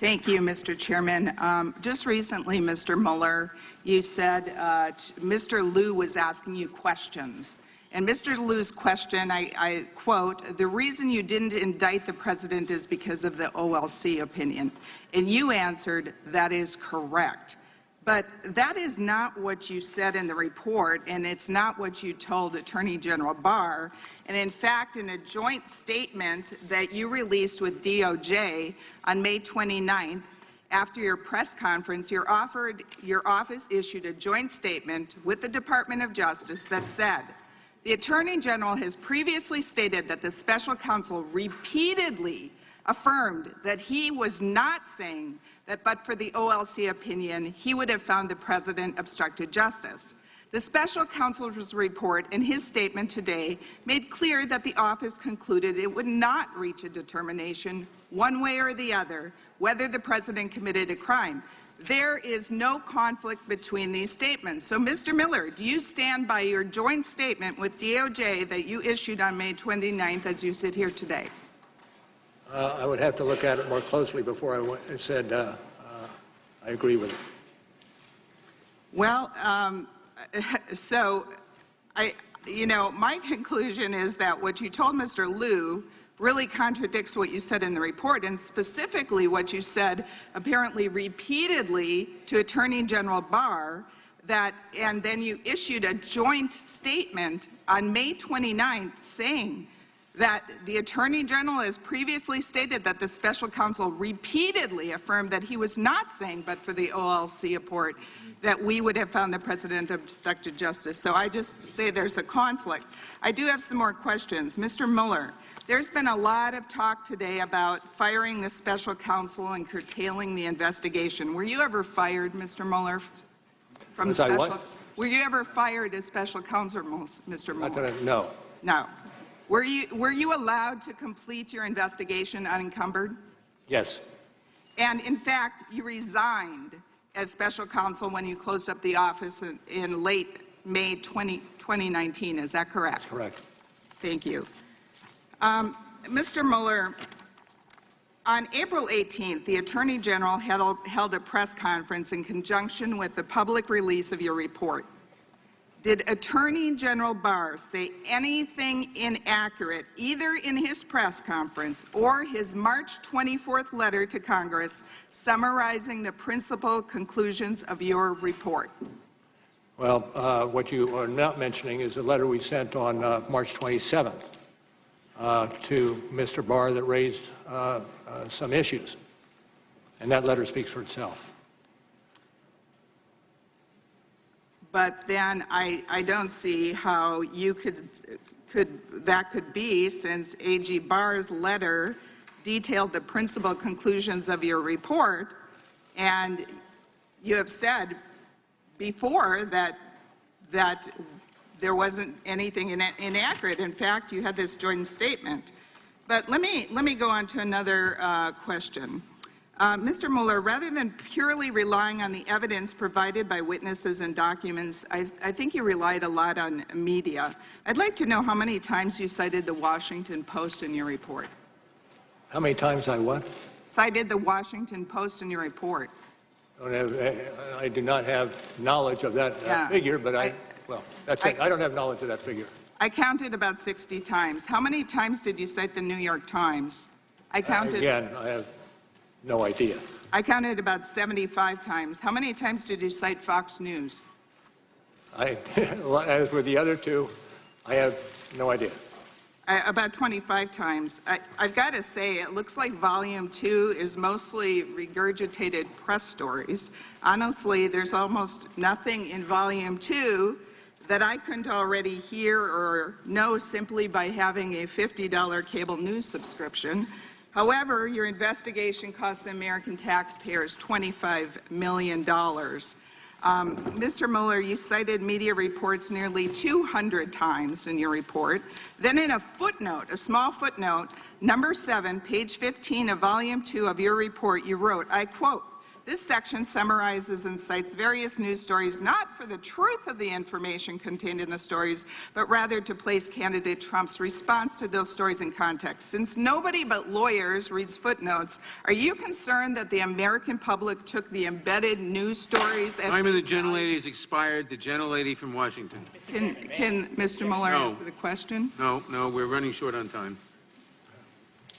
Thank you, Mr. Chairman. Just recently, Mr. Mueller, you said Mr. Liu was asking you questions. And Mr. Liu's question, I quote, "The reason you didn't indict the president is because of the OLC opinion." And you answered, "That is correct." But that is not what you said in the report, and it's not what you told Attorney General Barr. And in fact, in a joint statement that you released with DOJ on May 29th, after your press conference, your office issued a joint statement with the Department of Justice that said, "The Attorney General has previously stated that the special counsel repeatedly affirmed that he was not saying that but for the OLC opinion, he would have found the president obstructed justice. The special counsel's report and his statement today made clear that the office concluded it would not reach a determination one way or the other whether the president committed a crime. There is no conflict between these statements." So, Mr. Mueller, do you stand by your joint statement with DOJ that you issued on May 29th as you sit here today? I would have to look at it more closely before I said I agree with it. Well, my conclusion is that what you told Mr. Liu really contradicts what you said in the report, and specifically what you said apparently repeatedly to Attorney General Barr, and then you issued a joint statement on May 29th saying that the Attorney General has previously stated that the special counsel repeatedly affirmed that he was not saying but for the OLC report that we would have found the president obstructed justice. So I just say there's a conflict. I do have some more questions. Mr. Mueller, there's been a lot of talk today about firing the special counsel and curtailing the investigation. Were you ever fired, Mr. Mueller, from the special? Were you ever fired as special counsel, Mr. Mueller? No. No. Were you allowed to complete your investigation unencumbered? Yes. And in fact, you resigned as special counsel when you closed up the office in late May 2019. Is that correct? That's correct. Thank you. Mr. Mueller, on April 18th, the Attorney General held a press conference in conjunction with the public release of your report. Did Attorney General Barr say anything inaccurate, either in his press conference or his March 24th letter to Congress summarizing the principal conclusions of your report? Well, what you are not mentioning is a letter we sent on March 27th to Mr. Barr that raised some issues, and that letter speaks for itself. But then I don't see how you that could be, since AG Barr's letter detailed the principal conclusions of your report, and you have said before that there wasn't anything inaccurate. In fact, you had this joint statement. But let me go on to another question. Mr. Mueller, rather than purely relying on the evidence provided by witnesses and documents, I think you relied a lot on media. I'd like to know how many times you cited the Washington Post in your report. How many times I what? Cited the Washington Post in your report. I do not have knowledge of that figure, but that's it. I don't have knowledge of that figure. I counted about 60 times. How many times did you cite the New York Times? I counted. Again, I have no idea. I counted about 75 times. How many times did you cite Fox News? As with the other two, I have no idea. About 25 times. I've got to say, it looks like Volume 2 is mostly regurgitated press stories. Honestly, there's almost nothing in Volume 2 that I couldn't already hear or know simply by having a $50 cable news subscription. However, your investigation cost the American taxpayers $25 million. Mr. Mueller, you cited media reports nearly 200 times in your report. Then in a footnote, a small footnote, number 7, page 15 of volume 2 of your report, you wrote, I quote, This section summarizes and cites various news stories not for the truth of the information contained in the stories, but rather to place candidate Trump's response to those stories in context. Since nobody but lawyers reads footnotes, are you concerned that the American public took the embedded news stories at Time of the gentlelady has expired. The gentlelady from Washington. Can Mr. Mueller No. answer the question? No, we're running short on time.